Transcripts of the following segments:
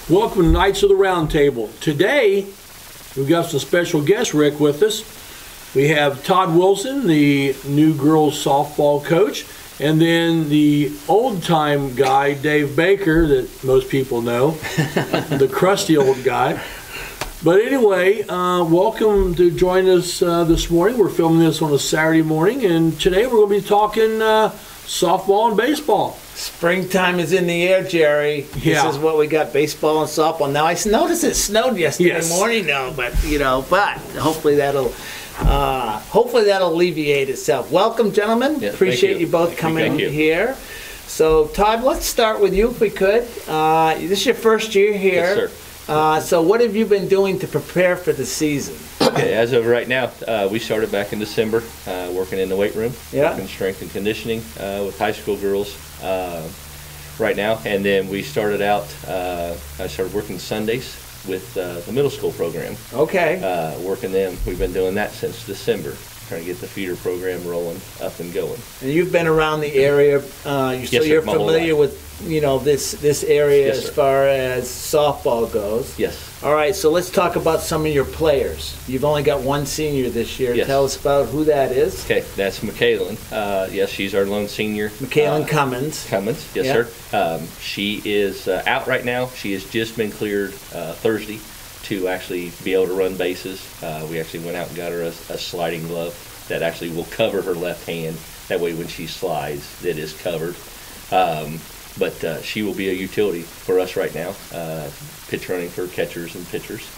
Welcome to Knights of the Roundtable. Today, we've got some special guests, Rick, with us. We have Todd Wilson, the new girls softball coach, and then the old-time guy, Dave Baker, that most people know, the crusty old guy. But anyway, welcome to join us this morning. We're filming this on a Saturday morning, and today we're going to be talking softball and baseball. Springtime is in the air, Jerry. Yeah. This is what we got, baseball and softball. Now, I noticed it snowed yesterday morning, though, but hopefully that'll alleviate itself. Welcome, gentlemen. Yeah, appreciate you both coming here. So, Todd, let's start with you if we could. This is your first year here. Yes, sir. So what have you been doing to prepare for the season? Okay, as of right now, we started back in December working in the weight room, working strength and conditioning with high school girls right now. And then we started out, I started working Sundays with the middle school program. Okay. Working them. We've been doing that since December, trying to get the feeder program rolling, up and going. And you've been around the area, so you're familiar with this area as far as softball goes. Yes. All right, so let's talk about some of your players. You've only got one senior this year. Yes. Tell us about who that is. Okay, that's McKaylin. Yes, she's our lone senior. McKaylin Cummins. Cummins, yes, sir. She is out right now. She has just been cleared Thursday to actually be able to run bases. We actually went out and got her a sliding glove that actually will cover her left hand. That way when she slides, it is covered. But she will be a utility for us right now, pitch running for catchers and pitchers.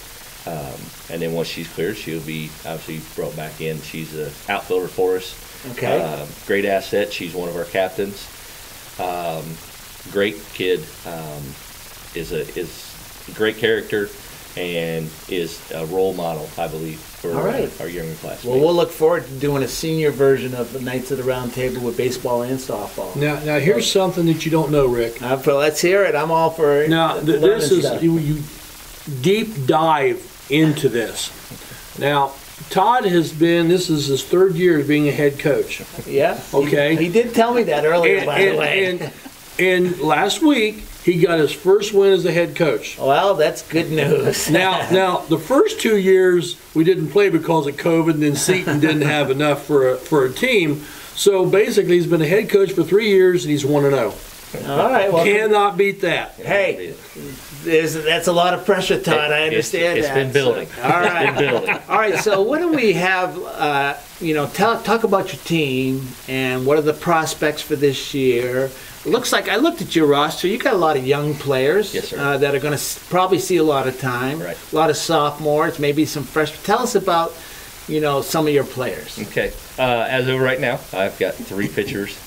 And then once she's cleared, she'll be obviously brought back in. She's an outfielder for us. Okay. Great asset. She's one of our captains. Great kid. Is a great character and is a role model, I believe, for our younger classmates. Well, we'll look forward to doing a senior version of the Knights of the Round Table with baseball and softball. Now here's something that you don't know, Rick. Let's hear it. I'm all for it. Now, this is, you deep dive into this. Now, Todd has been, this is his third year as being a head coach. Yeah. Okay. He did tell me that earlier, by the way. And last week, he got his first win as the head coach. Well, that's good news. Now, the first 2 years we didn't play because of COVID, and then Seton didn't have enough for a team. So basically, he's been a head coach for 3 years, and he's 1-0. All right. Well, cannot beat that. Hey, that's a lot of pressure, Todd. I understand it's that. been building. So, all right. It's been building. All right. So what do we have? Talk about your team and what are the prospects for this year. It looks like I looked at your roster. You got a lot of young players that are going to probably see a lot of time. Right. A lot of sophomores, maybe some freshmen. Tell us about some of your players. Okay. As of right now, I've got 3 pitchers: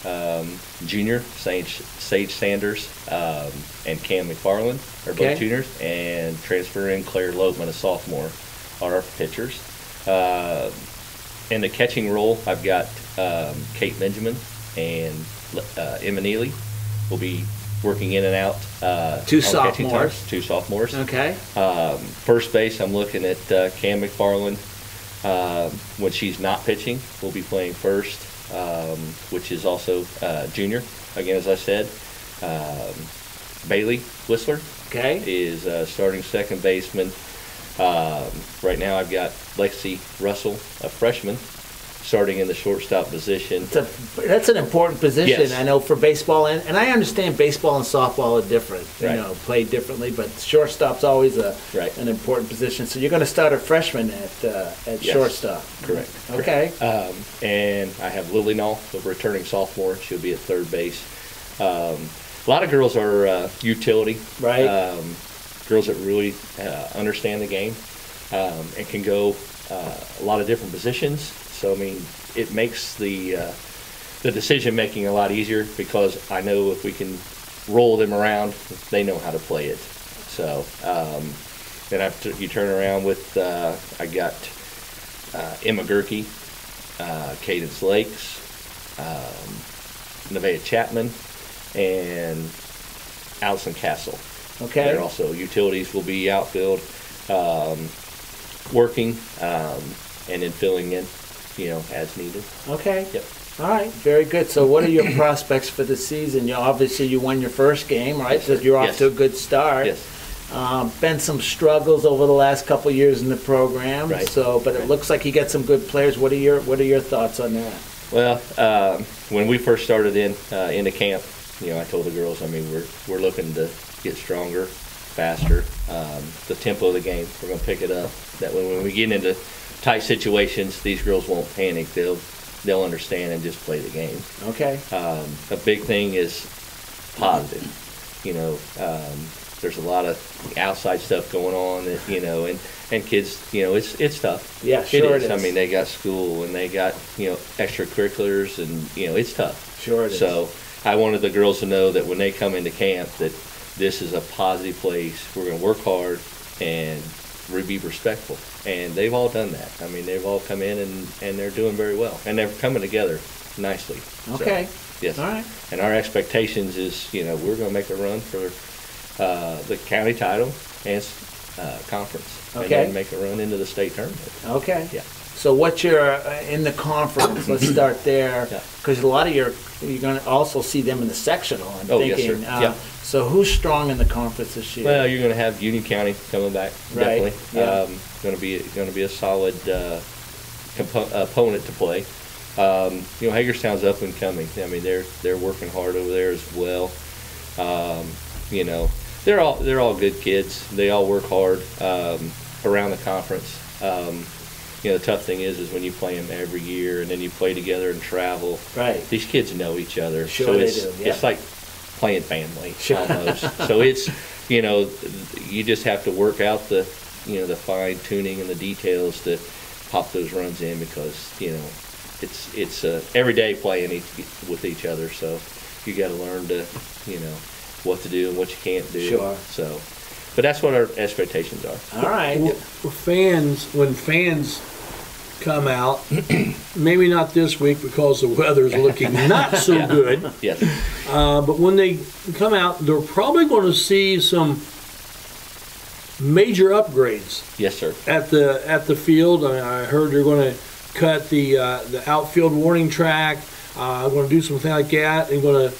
junior Sage Sanders and Cam McFarland are both juniors, and transfer in Claire Loatman, a sophomore, are our pitchers. In the catching role, I've got Kate Benjamin and Emma Neely will be working in and out. 2 sophomores. 2 sophomores. Okay. First base, I'm looking at Cam McFarland. When she's not pitching, we'll be playing first, which is also junior. Again, as I said, Bailey Whistler is starting second baseman. Right now I've got Lexi Russell, a freshman, starting in the shortstop position. That's an important position, yes. I know, for baseball, and I understand baseball and softball are different, played differently, but shortstop's always an important position. So you're going to start a freshman at shortstop. Correct. Okay. And I have Lily Knoll, the returning sophomore. She'll be at third base. A lot of girls are utility. Right. Girls that really understand the game and can go a lot of different positions. So, I mean, it makes the decision making a lot easier because I know if we can roll them around, they know how to play it. So, then after you turn around with, I got Emma Gerke, Cadence Lakes, Nevaeh Chapman, and Allison Castle. Okay. They're also utilities, will be outfield, working, and then filling in, as needed. Okay. Yep. All right, very good. So what are your prospects for the season? Obviously you won your first game, right? Yes, so you're off yes. to a good start. Yes. Been some struggles over the last couple years in the program. Right. So, but it looks like you got some good players. What are your thoughts on that? Well, when we first started into camp, I told the girls, we're looking to get stronger, faster. The tempo of the game, we're going to pick it up. That way, when we get into tight situations, these girls won't panic. They'll understand and just play the game. Okay. A big thing is positive. There's a lot of outside stuff going on that, and kids, it's tough. Yeah, sure it is. They got school and they got, extracurriculars and, it's tough. Sure it is. So I wanted the girls to know that when they come into camp that this is a positive place. We're going to work hard and be respectful. And they've all done that. They've all come in and they're doing very well. And they're coming together nicely. Okay. So, yes. All right. And our expectations is, we're going to make a run for the county title and conference. Okay. And then make a run into the state tournament. Okay. Yeah. So what's your in the conference? Let's start there, because a lot of you're going to also see them in the sectional. I'm thinking. Yes, sir. Yeah. So who's strong in the conference this year? Well, you're going to have Union County coming back, Right. definitely. Yeah. Going to be a solid opponent to play. Hagerstown's up and coming. They're working hard over there as well. They're all good kids. They all work hard around the conference. The tough thing is when you play them every year and then you play together and travel. Right. These kids know each other. Sure So they it's, do, yeah. It's like playing family almost. Sure. So it's, you just have to work out the fine tuning and the details to pop those runs in because, it's every day playing with each other. So you got to learn to, what to do and what you can't do. Sure. So, but that's what our expectations are. All right. When fans come out, maybe not this week because the weather's looking not so good. Yes. But when they come out, they're probably going to see some major upgrades. Yes, sir. At the field. I heard they're going to cut the outfield warning track. Going to do something like that. They're going to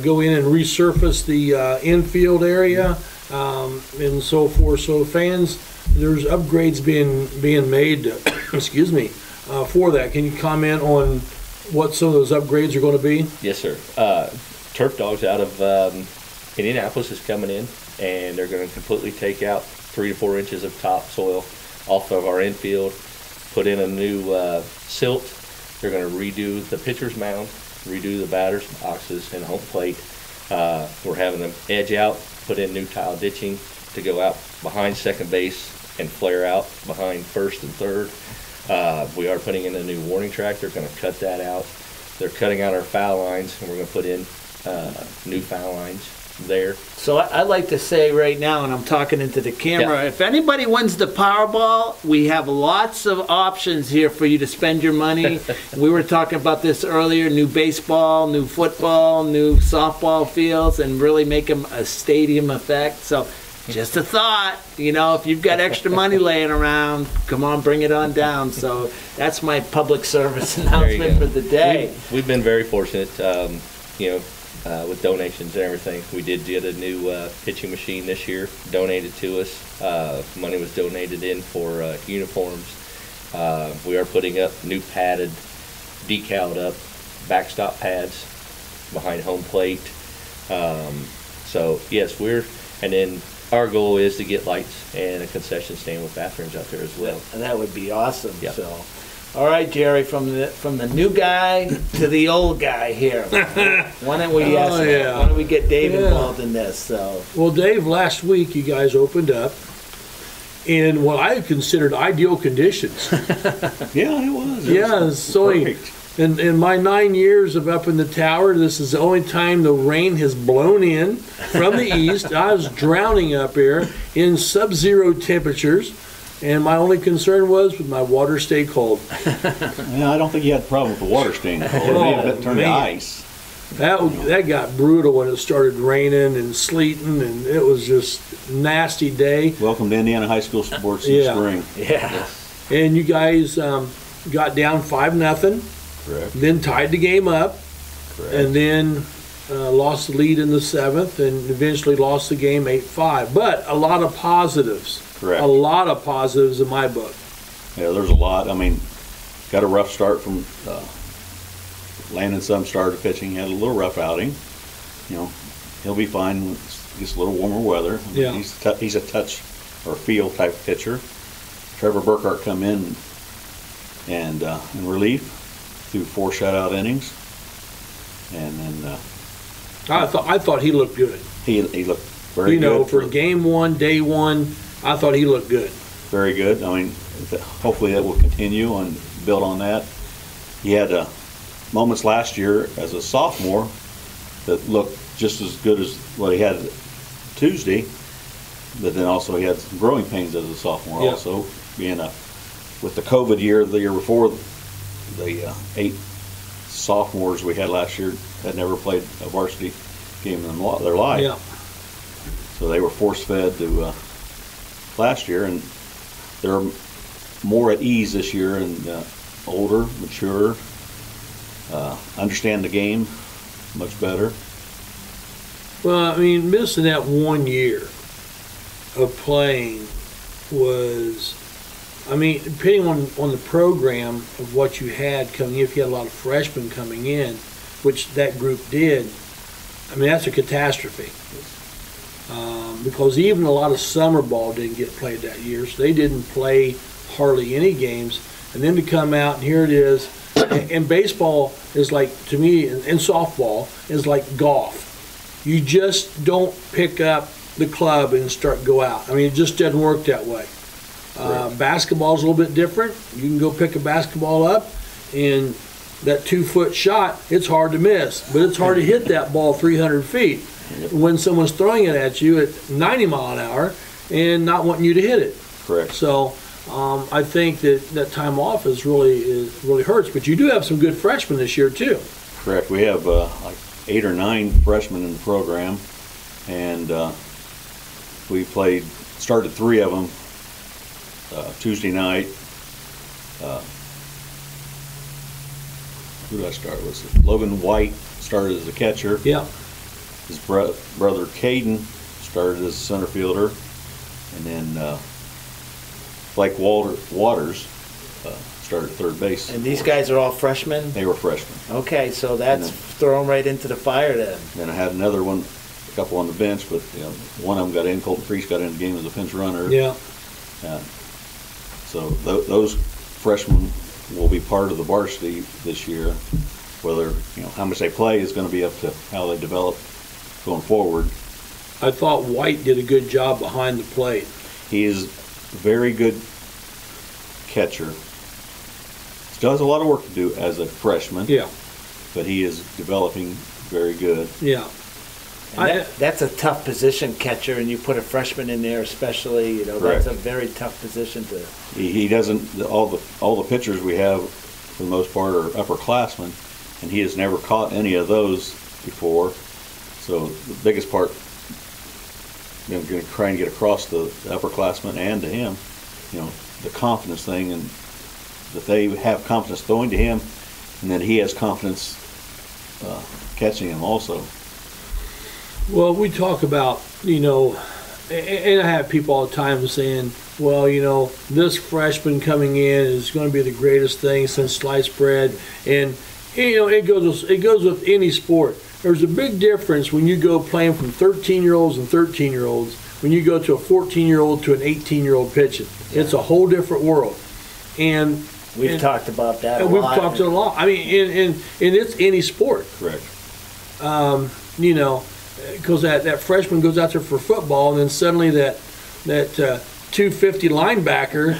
go in and resurface the infield area and so forth. So fans, there's upgrades being made. Excuse me, for that. Can you comment on what some of those upgrades are going to be? Yes, sir. Turf Dogs out of Indianapolis is coming in, and they're going to completely take out 3 to 4 inches of topsoil off of our infield, put in a new silt. They're going to redo the pitcher's mound, redo the batter's boxes and home plate. We're having them edge out, put in new tile ditching to go out behind second base and flare out behind first and third. We are putting in a new warning track. They're going to cut that out. They're cutting out our foul lines, and we're going to put in new foul lines there. So I'd like to say right now, and I'm talking into the camera, if anybody wins the Powerball, we have lots of options here for you to spend your money. We were talking about this earlier, new baseball, new football, new softball fields, and really make them a stadium effect. So just a thought, if you've got extra money laying around, come on, bring it on down. So that's my public service announcement for the day. We've been very fortunate, with donations and everything. We did get a new pitching machine this year, donated to us. Money was donated in for uniforms. We are putting up new padded, decaled up backstop pads behind home plate. So yes, and then our goal is to get lights and a concession stand with bathrooms out there as well. That would be awesome. Yep. So, all right, Jerry, from the new guy to the old guy here. Why don't we why don't we get Dave involved in this? So, well, Dave, last week you guys opened up in what I considered ideal conditions. Yeah, it was. So in my 9 years of up in the tower, this is the only time the rain has blown in from the east. I was drowning up here in sub-zero temperatures, and my only concern was would my water stay cold. Yeah, I don't think you had a problem with the water staying cold. It may have turned to ice. That got brutal when it started raining and sleeting, and it was just a nasty day. Welcome to Indiana high school sports in the spring. yeah. And you guys got down 5-0. Correct. Then tied the game up. Correct. And then lost the lead in the 7th, and eventually lost the game 8-5. But a lot of positives. Correct. A lot of positives in my book. Yeah, there's a lot. I mean, got a rough start from Landon. Some started pitching, had a little rough outing. You know, he'll be fine when it gets a little warmer weather. I mean, Yeah. he's a touch or feel type of pitcher. Trevor Burkhart come in and in relief through 4 shutout innings, and then I thought he looked good. he looked very good. You know, for game 1, day 1, I thought he looked good. Very good. I mean, hopefully that will continue and build on that. He had moments last year as a sophomore that looked just as good as what he had Tuesday, but then also he had some growing pains as a sophomore. Yeah. Also, being with the COVID year, the year before, the 8 sophomores we had last year had never played a varsity game in their life. Yeah. So they were force-fed to last year, and they're more at ease this year and older, mature, understand the game much better. Well, I mean, missing that 1 year of playing was, I mean, depending on the program of what you had coming in, if you had a lot of freshmen coming in, which that group did, I mean, that's a catastrophe. Because even a lot of summer ball didn't get played that year, so they didn't play hardly any games. And then to come out, and here it is, and baseball is like, to me, and softball is like golf. You just don't pick up the club and go out. I mean, it just doesn't work that way. Basketball is a little bit different. You can go pick a basketball up, and that 2-foot shot, it's hard to miss, but it's hard to hit that ball 300 feet when someone's throwing it at you at 90 mile an hour and not wanting you to hit it. Correct. So I think that time off is really hurts. But you do have some good freshmen this year too. Correct. We have like 8 or 9 freshmen in the program, and we started 3 of them Tuesday night. Who did I start with? Logan White started as a catcher. Yeah. His brother Caden started as a center fielder, and then Blake Waters started third base. And these guys are all freshmen? They were freshmen. Okay, so that's thrown right into the fire then. Then I had a couple on the bench, but one of them got in. Colton Priest got in the game as a pinch runner. Yeah. So those freshmen will be part of the varsity this year. Whether how much they play is going to be up to how they develop going forward. I thought White did a good job behind the plate. He is a very good catcher. Still has a lot of work to do as a freshman. Yeah. But he is developing very good. Yeah. That's a tough position, catcher, and you put a freshman in there especially, Correct. That's a very tough position to... He doesn't, all the pitchers we have for the most part are upperclassmen, and he has never caught any of those before. So the biggest part, going to try and get across the upperclassmen and to him, the confidence thing, and that they have confidence throwing to him, and then he has confidence catching him also. Well, we talk about, and I have people all the time saying, well, this freshman coming in is going to be the greatest thing since sliced bread. And, it goes with any sport. There's a big difference when you go playing from 13-year-olds and 13-year-olds when you go to a 14-year-old to an 18-year-old pitching. Yeah. It's a whole different world. And we've talked about that a lot. We've talked a lot. I mean, and it's any sport. Correct. Because that freshman goes out there for football, and then suddenly that 250 linebacker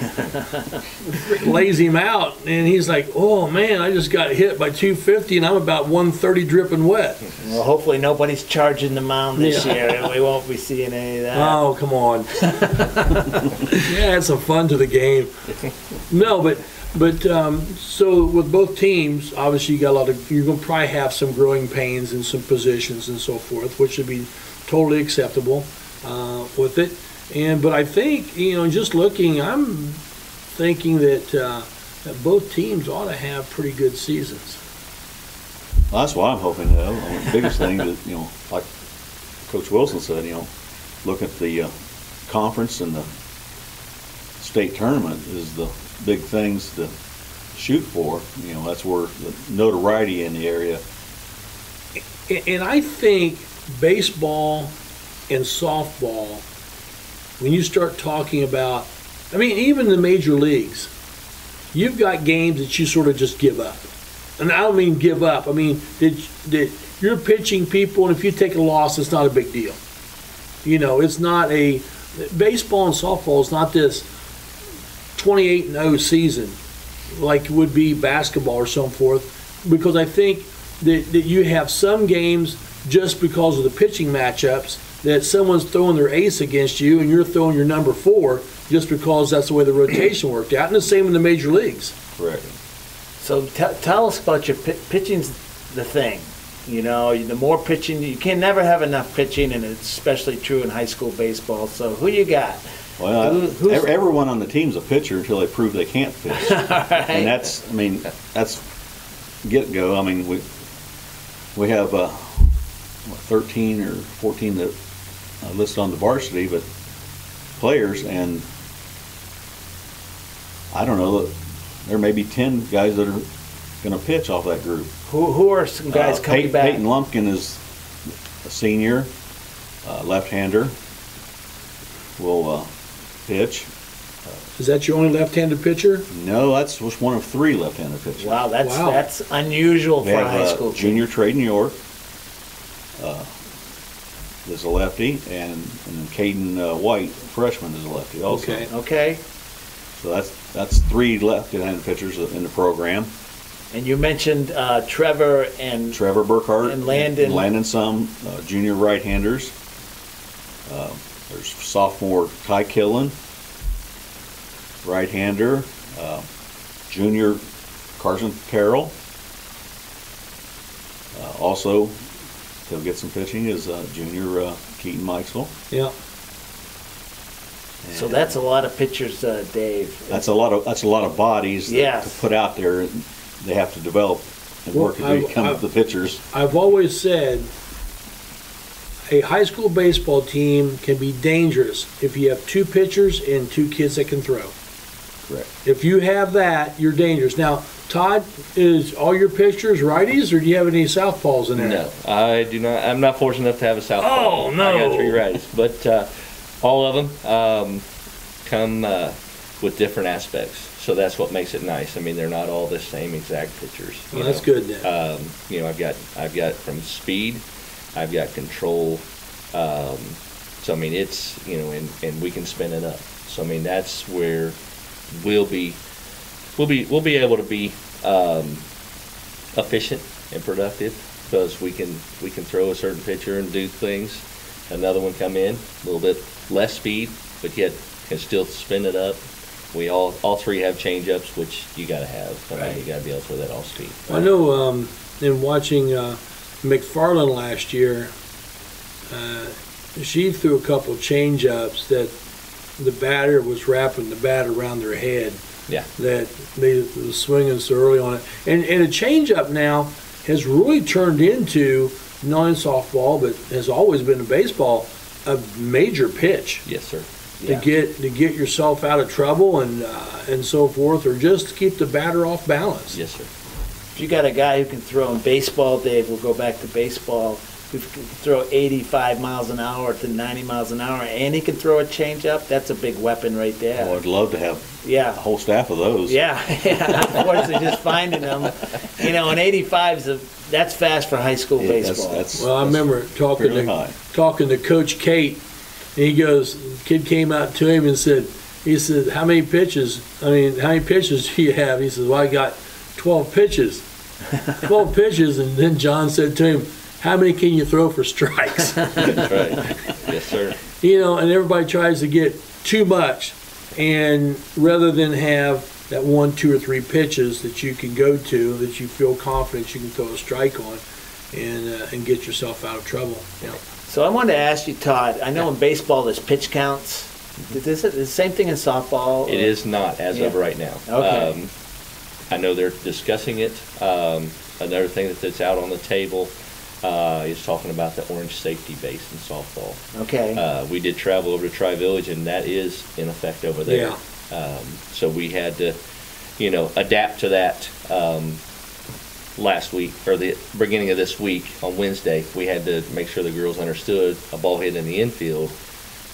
lays him out, and he's like, oh man, I just got hit by 250 and I'm about 130 dripping wet. Well, hopefully nobody's charging the mound this year, and we won't be seeing any of that. Oh, come on. Yeah, add some fun to the game. No, but so with both teams, obviously you're going to probably have some growing pains in some positions and so forth, which would be totally acceptable with it. But I think, just looking, I'm thinking that both teams ought to have pretty good seasons. Well, that's what I'm hoping, though. I mean, the biggest thing is, like Coach Wilson said, look at the conference and the state tournament is the big things to shoot for. That's where the notoriety in the area. And I think baseball and softball, when you start talking about, even the major leagues, you've got games that you sort of just give up. And I don't mean give up. I mean, that you're pitching people, and if you take a loss, it's not a big deal. It's not baseball and softball is not this 28-0 season like it would be basketball or so forth, because I think that you have some games just because of the pitching matchups that someone's throwing their ace against you and you're throwing your number 4 just because that's the way the rotation worked out. And the same in the major leagues. Correct. So tell us about your pitching's the thing. The more pitching, you can never have enough pitching, and it's especially true in high school baseball. So who you got? Well, everyone on the team's a pitcher until they prove they can't pitch. Right. And that's get-go. We have 13 or 14 that listed on the varsity, but players, and I don't know, there may be 10 guys that are going to pitch off that group. Who are some guys coming back? Peyton Lumpkin is a senior, left-hander, will pitch. Is that your only left-handed pitcher? No, that's just one of 3 left-handed pitchers. Wow, that's unusual for a high school team. Junior Traden York is a lefty, and then Caden White, freshman, is a lefty also. Okay. So that's 3 left-handed pitchers in the program. And you mentioned Trevor Burkhart and Landon. Landon, some junior right-handers. There's sophomore Ty Killen, right-hander. Junior Carson Carroll. Also, he'll get some pitching, is junior Keaton Mikesville. Yeah. So that's a lot of pitchers, Dave. That's a lot of bodies to put out there. They have to develop and work to become the pitchers. I've always said a high school baseball team can be dangerous if you have 2 pitchers and 2 kids that can throw. Correct. If you have that, you're dangerous. Now, Todd, is all your pitchers righties, or do you have any southpaws in there? No, I do not. I'm not fortunate enough to have a southpaw. Oh, no. I got 3 righties, but all of them come with different aspects. So that's what makes it nice. They're not all the same exact pitchers. Well, that's good then. I've got from speed, I've got control. So it's and we can spin it up. So that's where we'll be able to be efficient and productive, because we can throw a certain pitcher and do things. Another one come in a little bit less speed, but yet can still spin it up. We all 3 have change-ups, which you got to have. Right. You got to be able to throw that all speed. I know in watching McFarland last year, she threw a couple change-ups that the batter was wrapping the bat around their head. Yeah. That they was swinging so early on it. And a change-up now has really turned into, not in softball, but has always been in baseball, a major pitch. Yes, sir. To get yourself out of trouble and so forth, or just to keep the batter off balance. Yes, sir. If you got a guy who can throw in baseball, Dave, we'll go back to baseball, who can throw 85 miles an hour to 90 miles an hour, and he can throw a changeup, that's a big weapon right there. Oh, I'd love to have a whole staff of those. Yeah. Unfortunately, just finding them. And 85's that's fast for high school baseball. Well, I remember talking to Coach Kate, and he goes, kid came out to him and said, how many pitches do you have? He says, well, I got 12 pitches. 12 pitches, and then John said to him, how many can you throw for strikes? That's right. Yes, sir. And everybody tries to get too much, and rather than have that 1, 2, or 3 pitches that you can go to, that you feel confident you can throw a strike on, and get yourself out of trouble. Yeah. So I wanted to ask you, Todd, I know in baseball there's pitch counts. Is it the same thing in softball? It is not as of right now. Okay. I know they're discussing it. another thing that's out on the table is talking about the orange safety base in softball. Okay. We did travel over to Tri-Village, and that is in effect over there. Yeah. So we had to, adapt to that. Last week, or the beginning of this week, on Wednesday, we had to make sure the girls understood a ball hit in the infield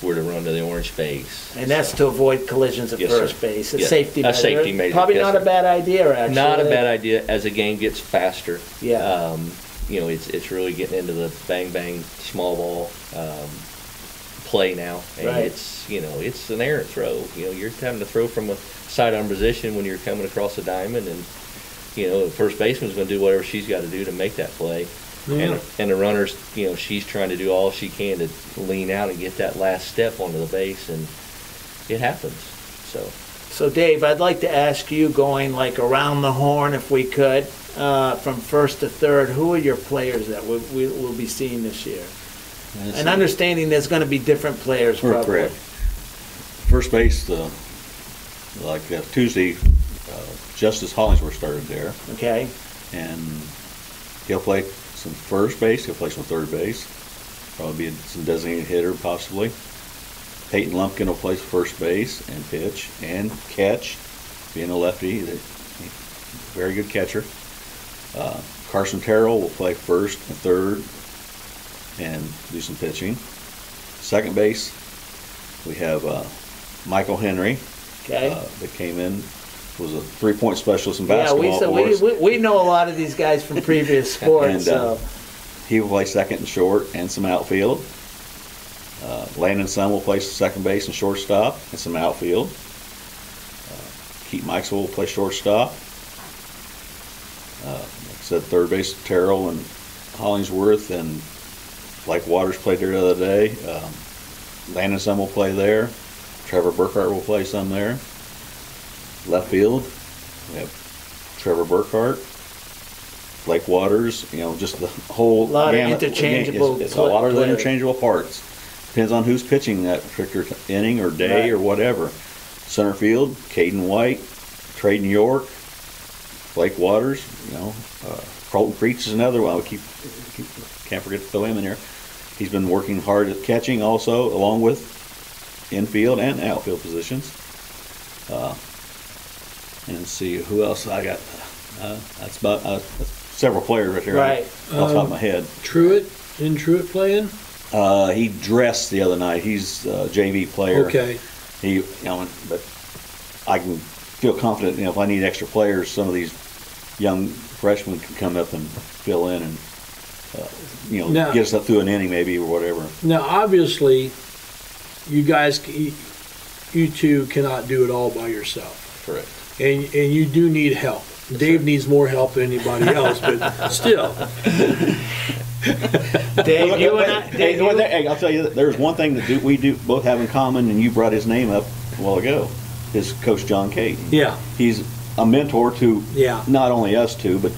were to run to the orange base. And that's to avoid collisions at Yes, first sir. base. A Yeah, safety a measure. safety measure, Probably yes, not sir. a bad idea, actually. Not a bad idea as the game gets faster. Yeah. It's really getting into the bang small ball play now, and Right. it's an errant throw. You're having to throw from a sidearm position when you're coming across the diamond, and the first baseman's going to do whatever she's got to do to make that play. Yeah. And the runner's, she's trying to do all she can to lean out and get that last step onto the base, and it happens. So Dave, I'd like to ask you, going like around the horn, if we could, from first to third, who are your players that we'll be seeing this year? And understanding there's going to be different players, probably. Correct. First base, Tuesday, Justice Hollingsworth started there, Okay. and he'll play some first base, he'll play some third base, probably be some designated hitter possibly. Peyton Lumpkin will play first base and pitch and catch, being a lefty, very good catcher. Carson Terrell will play first and third and do some pitching. Second base, we have Michael Henry, Okay. that came in, was a three-point specialist in Yeah, basketball. we know a lot of these guys from previous sports. And So he will play second and short and some outfield. Landon Sun will play second base and shortstop and some outfield. Keith Maxwell will play shortstop. Like I said, third base, Terrell and Hollingsworth and Blake Waters played there the other day. Landon Sun will play there. Trevor Burkhart will play some there. Left field, we have Trevor Burkhart, Blake Waters, just the whole A lot of gamut. interchangeable It's a lot of players. interchangeable parts. Depends on who's pitching that particular inning or day Right. or whatever. Center field, Caden White, Traden York, Blake Waters, Carlton Creech is another one. Can't forget to throw him in there. He's been working hard at catching also, along with infield and outfield positions. And let's see who else I got. That's about that's several players right there. Right. Off the top of my head. Truitt, isn't Truitt playing? He dressed the other night. He's a JV player. Okay. But I can feel confident. If I need extra players, some of these young freshmen can come up and fill in and Now- get us up through an inning maybe or whatever. Now, obviously, you guys, you two cannot do it all by yourself. Correct. And you do need help. Dave needs more help than anybody else, but still. Dave, you and I. Dave, you- Hey, I'll tell you, there's one thing that we do both have in common, and you brought his name up a while ago, is Coach John Cade. Yeah. He's a mentor to Yeah. not only us two, but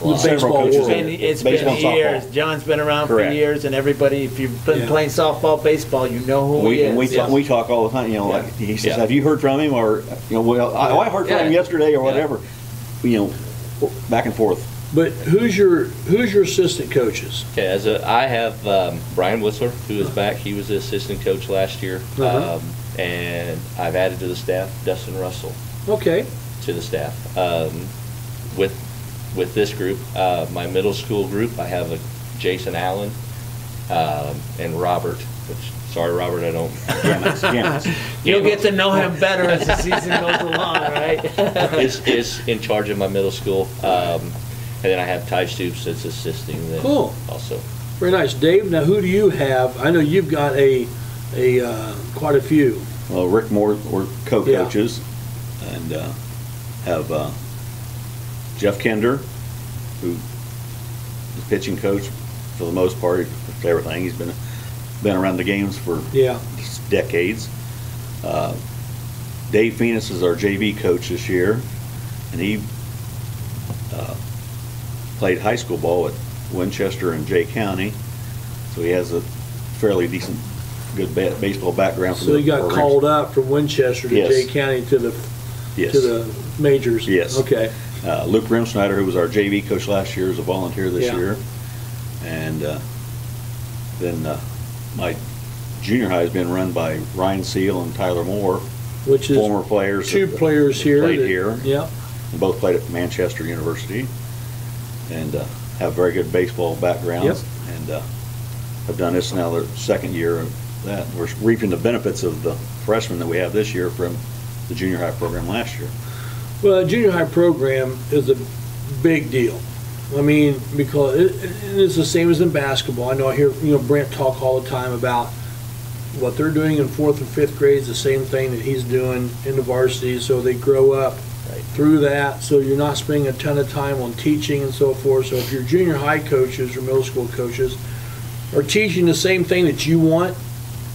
The several baseball coaches. world. It's Baseball been and years. softball. John's been around Correct. for years, and everybody, if you've been Yeah. playing softball, baseball, you know who he is. We talk all the time. Like he says, Yeah. "Have you heard from him?" Or I heard from him yesterday or whatever. Back and forth. But who's your assistant coaches? Okay, I have Brian Whistler, who is back. He was the assistant coach last year. Uh-huh. And I've added to the staff Dustin Russell Okay. to the staff. With this group, my middle school group, I have Jason Allen and Robert. Sorry, Robert, I don't. Gammons. You'll get to know him better as the season goes along, right? is in charge of my middle school. And then I have Ty Stoops that's assisting them. Cool. Also. Very nice. Dave, now who do you have? I know you've got quite a few. Well, Rick Moore were co-coaches, and have Jeff Kender, who is pitching coach for the most part for everything. He's been around the games for decades. Dave Phoenix is our JV coach this year, and he played high school ball at Winchester and Jay County, so he has a fairly decent, good baseball background. So you got called up from Winchester to Yes. Jay County to the Yes. majors. Yes. Okay. Luke Rimsnyder, who was our JV coach last year, is a volunteer this year. And then my junior high has been run by Ryan Seal and Tyler Moore, which is former players. Two players here. Played here. Yeah. And both played at Manchester University, and have very good baseball backgrounds. Yep. And have done this now their second year of that. We're reaping the benefits of the freshmen that we have this year from the junior high program last year. Well, the junior high program is a big deal. I mean, because it's the same as in basketball. I know I hear Brent talk all the time about what they're doing in 4th and 5th grade is the same thing that he's doing in the varsity. So they grow up through that. So you're not spending a ton of time on teaching and so forth. So if your junior high coaches or middle school coaches are teaching the same thing that you want,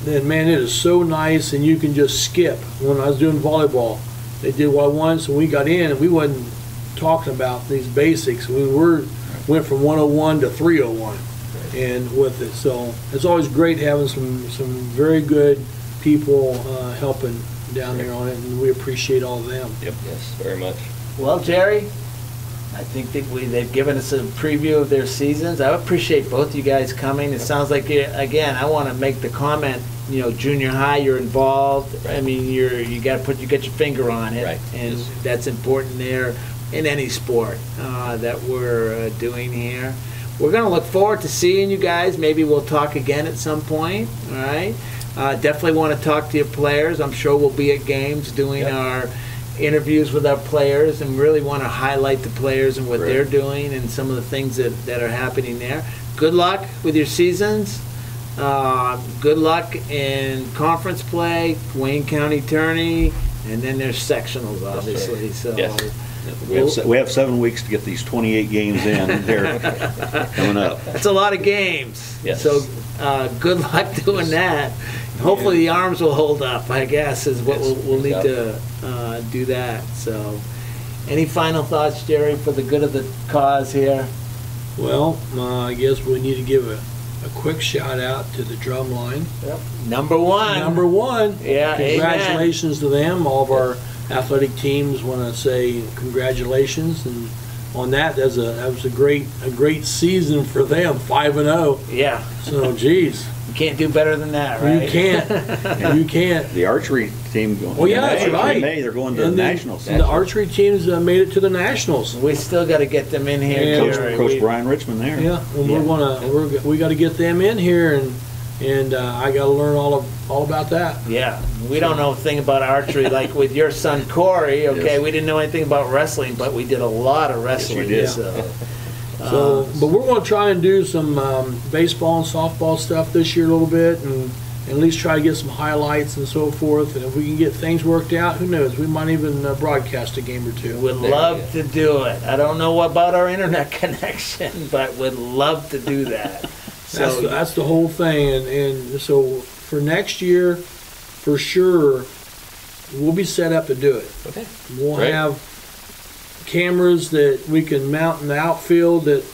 then man, it is so nice, and you can just skip. When I was doing volleyball, they did what I wanted, so we got in and we wasn't talking about these basics. We went from 101 to 301 and with it. So it's always great having some very good people helping down there on it, and we appreciate all of them. Yep. Yes, very much. Well, Jerry, I think that they've given us a preview of their seasons. I appreciate both you guys coming. It sounds like, again, I want to make the comment, junior high, you're involved. Right. I mean, you got your finger on it, right. And that's important there in any sport that we're doing here. We're going to look forward to seeing you guys. Maybe we'll talk again at some point. All right. Definitely want to talk to your players. I'm sure we'll be at games doing our interviews with our players, and really want to highlight the players and what they're doing and some of the things that are happening there. Good luck with your seasons. Good luck in conference play, Wayne County Tourney, and then there's sectionals, obviously. So we have 7 weeks to get these 28 games in. They're coming up. That's a lot of games. Yes. So good luck doing that. Hopefully the arms will hold up, I guess, is what we'll need to do that. So any final thoughts, Jerry, for the good of the cause here? Well, I guess we need to give a quick shout out to the drum line. Yep. Number one. Yeah. Congratulations to them. All of our athletic teams want to say congratulations, and on that was a great season for them, 5-0. Yeah. So geez. You can't do better than that, right? You can't. You can't. The archery team going. Oh yeah, that's right. In May, they're going to the Nationals. And the archery teams made it to the Nationals. We still got to get them in here. Coach Brian Richmond there. Yeah, and we got to get them in here, and I got to learn all about that. Yeah, we don't know a thing about archery like with your son Corey. Okay, we didn't know anything about wrestling, but we did a lot of wrestling. Yes, we did. So, but we're going to try and do some baseball and softball stuff this year a little bit, and at least try to get some highlights and so forth. And if we can get things worked out, who knows? We might even broadcast a game or two. Would love to do it. I don't know about our internet connection, but would love to do that. So that's the whole thing. And so for next year, for sure, we'll be set up to do it. Okay. We'll have cameras that we can mount in the outfield that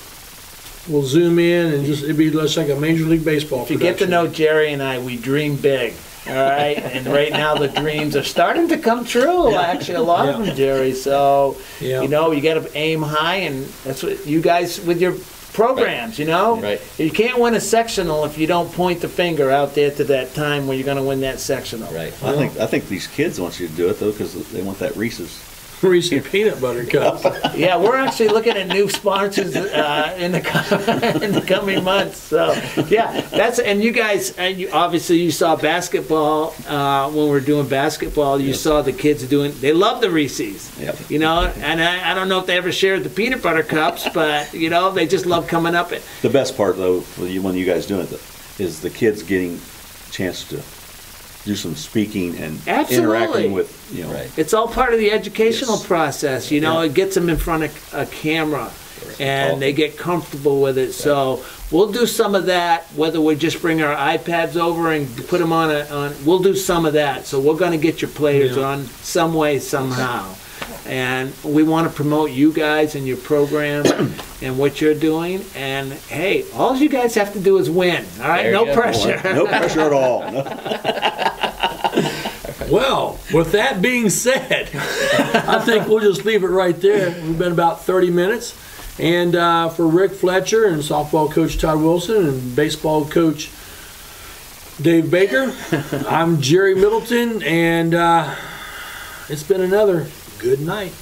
will zoom in, and it'd be just like a Major League Baseball If you get to know Jerry and I, we dream big, all right? And right now the dreams are starting to come true, actually, a lot of them, Jerry. So, you got to aim high, and that's what you guys, with your programs, Right. You can't win a sectional if you don't point the finger out there to that time where you're going to win that sectional. Right. I think these kids want you to do it, though, because they want that Reese's peanut butter cup. Yeah, we're actually looking at new sponsors in the coming months. So and you guys, obviously you saw basketball when we're doing basketball. You saw the kids they love the Reese's. Yep. And I don't know if they ever shared the peanut butter cups, but they just love coming up. The best part, though, when you guys do it, is the kids getting a chance to do some speaking and interacting with, It's all part of the educational process, It gets them in front of a camera, and they get comfortable with it. So we'll do some of that, whether we just bring our iPads over and put them on, we'll do some of that. So we're going to get your players on some way, somehow. And we want to promote you guys and your program and what you're doing. And, hey, all you guys have to do is win, all right? No pressure. No pressure at all. Well, with that being said, I think we'll just leave it right there. We've been about 30 minutes. And for Rick Fletcher and softball coach Todd Wilson and baseball coach Dave Baker, I'm Jerry Middleton, and it's been another good night.